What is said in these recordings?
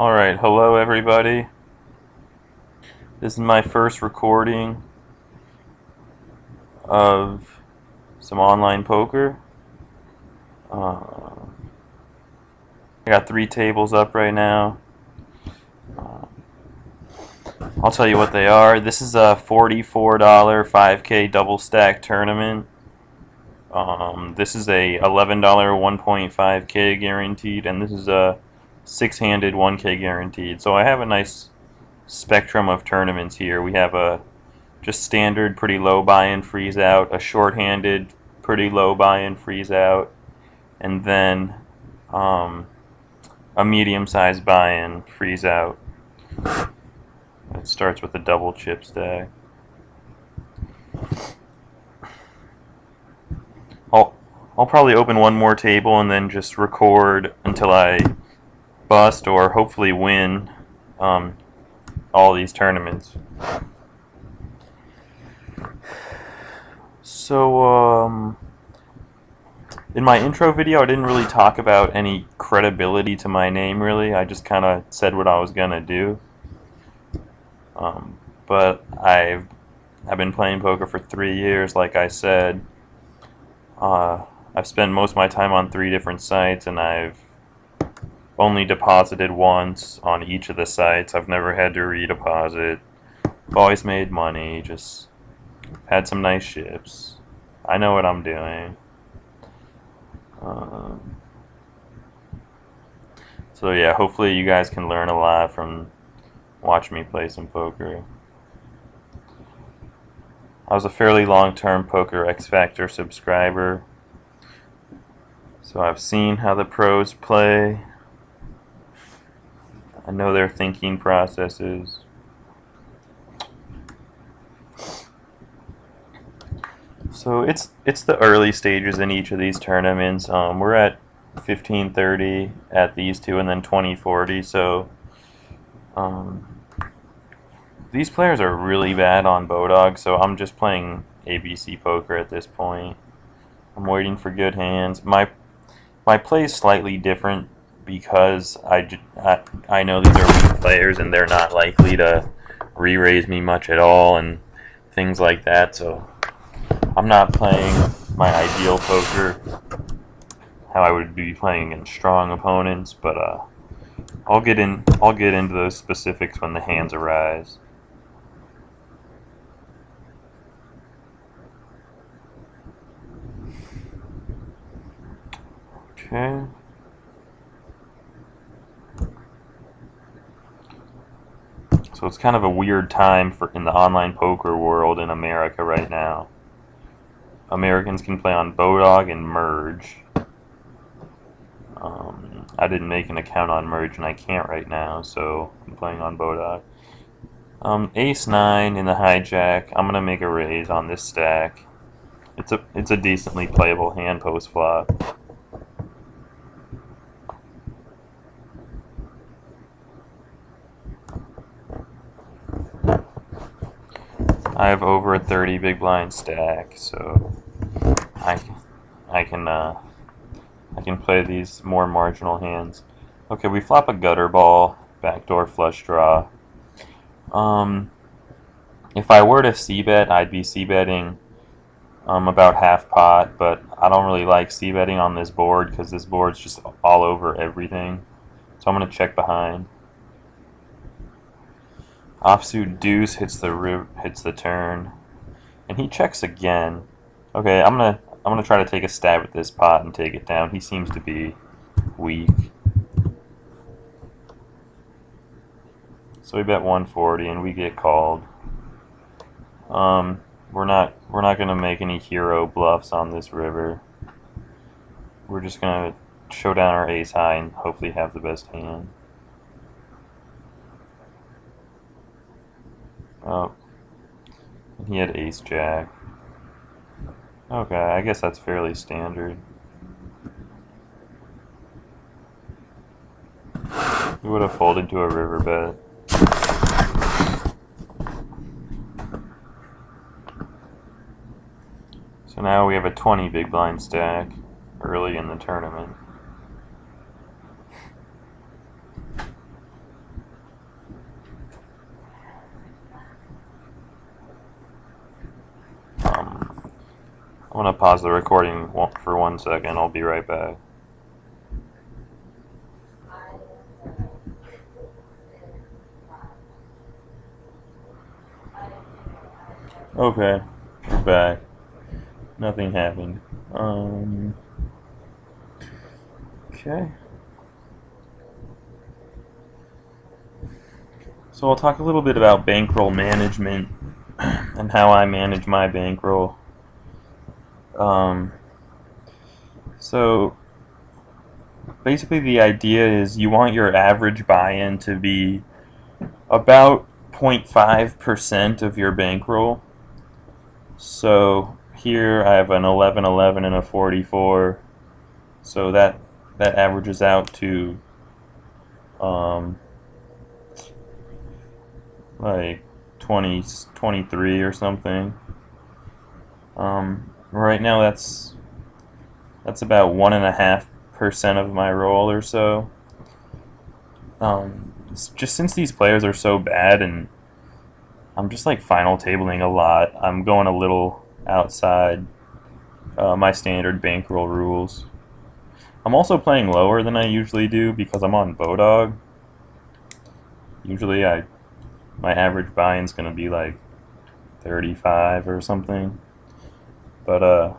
Alright, hello everybody. This is my first recording of some online poker. I got 3 tables up right now. I'll tell you what they are. This is a $44 5K double stack tournament. This is a $11 1.5K guaranteed, and this is a 6-handed 1K guaranteed. So I have a nice spectrum of tournaments here. We have a just standard pretty low buy-in freeze out, a short-handed pretty low buy-in freeze out, and then a medium-sized buy-in freeze out. It starts with a double chip stack. I'll probably open one more table and then just record until I bust or hopefully win all these tournaments. So, in my intro video, I didn't really talk about any credibility to my name, really. I just kind of said what I was gonna do. But I've been playing poker for 3 years, like I said. I've spent most of my time on 3 different sites, and I've only deposited once on each of the sites. I've never had to redeposit. I've always made money, just had some nice ships. I know what I'm doing. So yeah, hopefully you guys can learn a lot from watching me play some poker. I was a fairly long-term Poker X Factor subscriber, so I've seen how the pros play. I know their thinking processes. So it's the early stages in each of these tournaments. We're at 1530 at these two, and then 2040. So these players are really bad on Bodog. So I'm just playing ABC poker at this point. I'm waiting for good hands. My play is slightly different because I know these are weak players and they're not likely to re-raise me much at all and things like that. So I'm not playing my ideal poker how I would be playing against strong opponents, but I'll get into those specifics when the hands arise. Okay. So it's kind of a weird time in the online poker world in America right now. Americans can play on Bodog and Merge. I didn't make an account on Merge and I can't right now, so I'm playing on Bodog. Ace-9 in the hijack. I'm gonna make a raise on this stack. It's a decently playable hand post flop. I have over a 30 big blind stack, so I can play these more marginal hands. Okay, we flop a gutter ball, backdoor flush draw. If I were to c-bet, I'd be c-betting about half pot, but I don't really like c-betting on this board because this board's just all over everything. So I'm gonna check behind. Offsuit deuce hits the turn, and he checks again. Okay, I'm gonna try to take a stab at this pot and take it down. He seems to be weak. So we bet 140 and we get called. We're not gonna make any hero bluffs on this river. We're just gonna show down our ace high and hopefully have the best hand. Oh, he had ace jack. Okay, I guess that's fairly standard. He would have folded to a river bet. So now we have a 20 big blind stack early in the tournament. I'm going to pause the recording for 1 second. I'll be right back. Okay, we're back. Nothing happened. Okay. So I'll talk a little bit about bankroll management and how I manage my bankroll. So basically the idea is you want your average buy-in to be about 0.5% of your bankroll. So here I have an 11-11 and a 44, so that averages out to like 23 or something. Right now that's about 1.5% of my roll or so. Just since these players are so bad and I'm just like final tabling a lot, I'm going a little outside my standard bankroll rules. I'm also playing lower than I usually do because I'm on Bodog. Usually my average buy-in's gonna be like 35 or something. But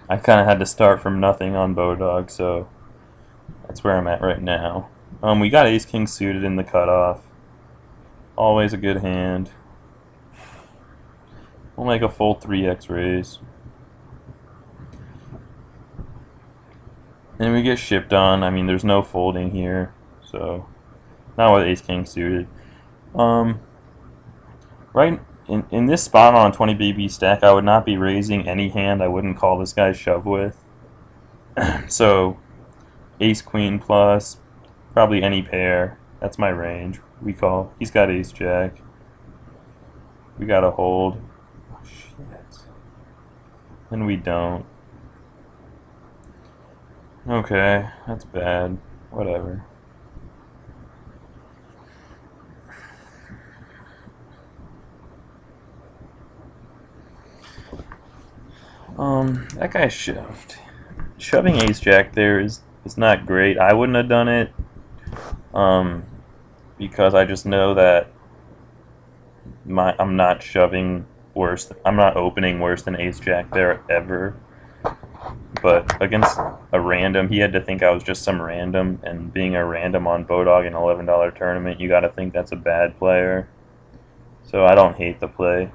I kind of had to start from nothing on Bodog, so that's where I'm at right now. We got Ace-King suited in the cutoff. Always a good hand. We'll make a full 3x raise. And we get shipped on. I mean, there's no folding here, so not with Ace-King suited. Right in this spot on a 20 BB stack, I would not be raising any hand I wouldn't call this guy shove with. So Ace-Queen plus, probably any pair. That's my range. We call. He's got Ace-Jack. We gotta hold. Oh, shit. And we don't. Okay, that's bad. Whatever. That guy shoved. Shoving Ace-Jack there is not great. I wouldn't have done it. Because I just know that I'm not shoving worse. I'm not opening worse than Ace-Jack there ever. But against a random, he had to think I was just some random, and being a random on Bodog in an $11 tournament, you gotta think that's a bad player. So I don't hate the play.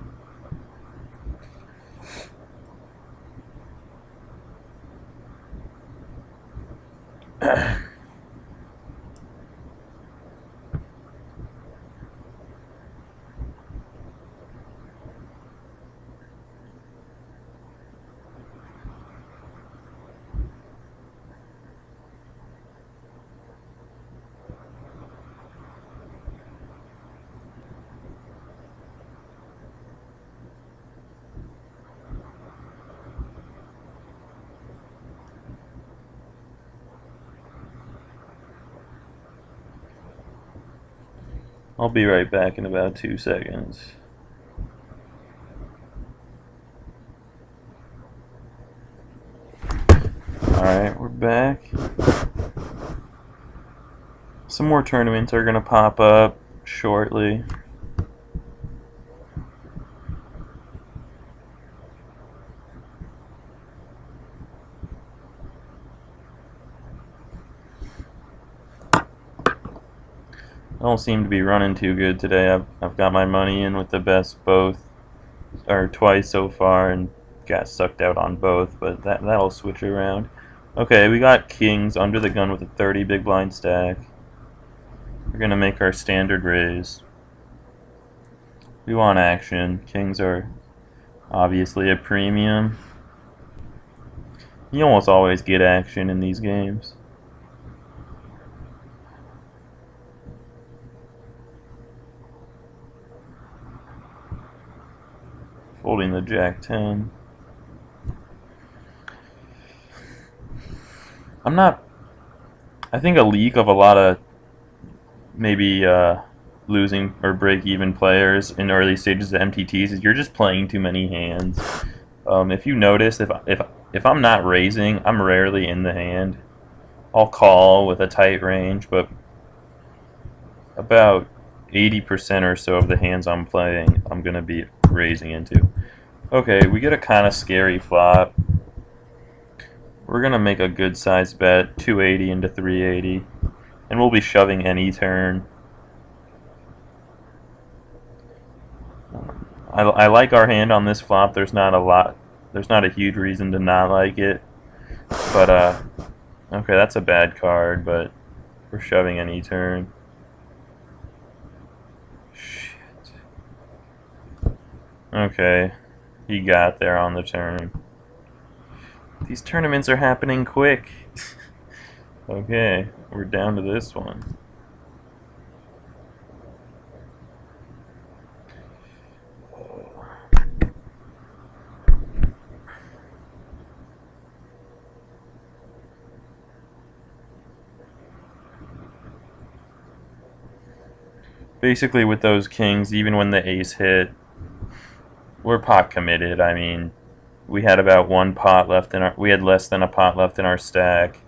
I'll be right back in about 2 seconds. Alright, we're back. Some more tournaments are going to pop up shortly. I don't seem to be running too good today. I've got my money in with the best twice so far and got sucked out on both, but that'll switch around. Okay, we got kings under the gun with a 30 big blind stack. We're gonna make our standard raise. We want action. Kings are obviously a premium. You almost always get action in these games. Folding the Jack-10. I think a leak of a lot of maybe losing or break-even players in early stages of MTTs is you're just playing too many hands. If you notice, if I'm not raising, I'm rarely in the hand. I'll call with a tight range, but about 80% or so of the hands I'm playing, I'm gonna be raising into. Okay, we get a kind of scary flop. We're gonna make a good size bet, 280 into 380, and we'll be shoving any turn. I like our hand on this flop. There's not a huge reason to not like it. But okay, that's a bad card, but we're shoving any turn. Shit. Okay, he got there on the turn. These tournaments are happening quick. Okay, we're down to this one. Basically, with those kings, even when the ace hit, we're pot committed. I mean, we had about one pot left in our. We had less than a pot left in our stack.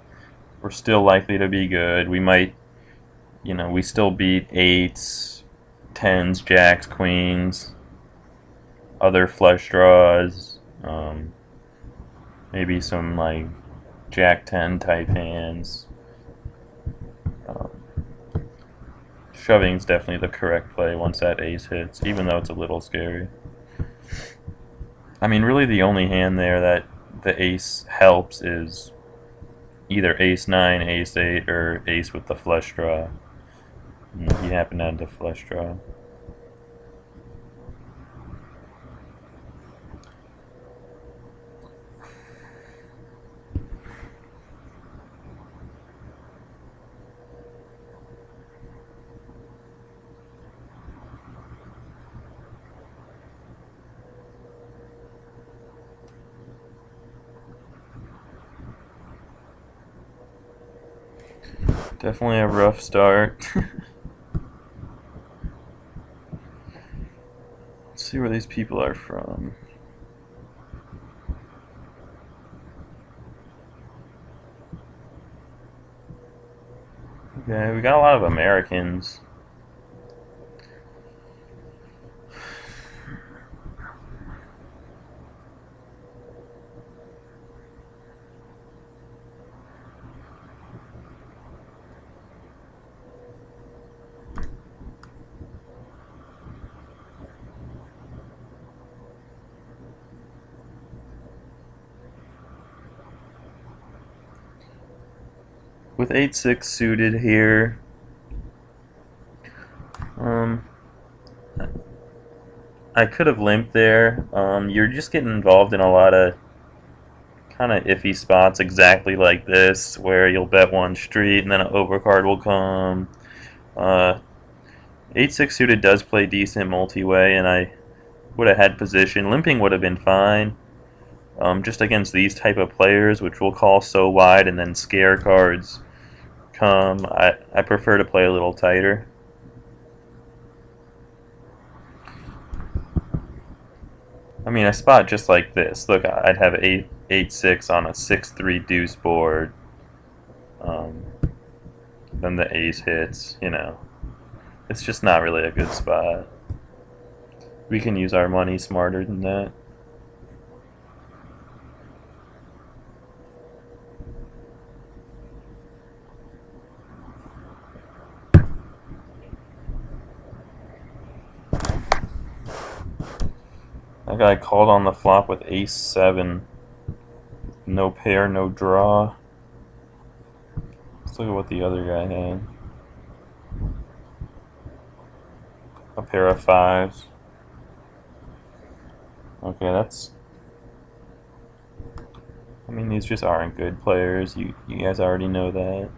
We're still likely to be good. We might, we still beat eights, tens, jacks, queens, other flush draws, maybe some like jack 10 type hands. Shoving's definitely the correct play once that ace hits, even though it's a little scary. I mean, really the only hand there that the ace helps is either ace 9, ace 8, or ace with the flush draw. And he happened to have the flush draw. Definitely a rough start. Let's see where these people are from. Okay, we got a lot of Americans. With 8-6 suited here, I could have limped there. You're just getting involved in a lot of kind of iffy spots exactly like this, where you'll bet one street and then an overcard will come. 8-6 suited does play decent multi-way, and I would have had position. Limping would have been fine. Just against these type of players, which will call so wide and then scare cards come, I prefer to play a little tighter. I mean, a spot just like this. Look, I'd have 8-6 on a 6-3 deuce board. Then the ace hits, It's just not really a good spot. We can use our money smarter than that. That guy called on the flop with ace-7. No pair, no draw. Let's look at what the other guy had. A pair of 5s. Okay, that's... I mean, these just aren't good players. You guys already know that.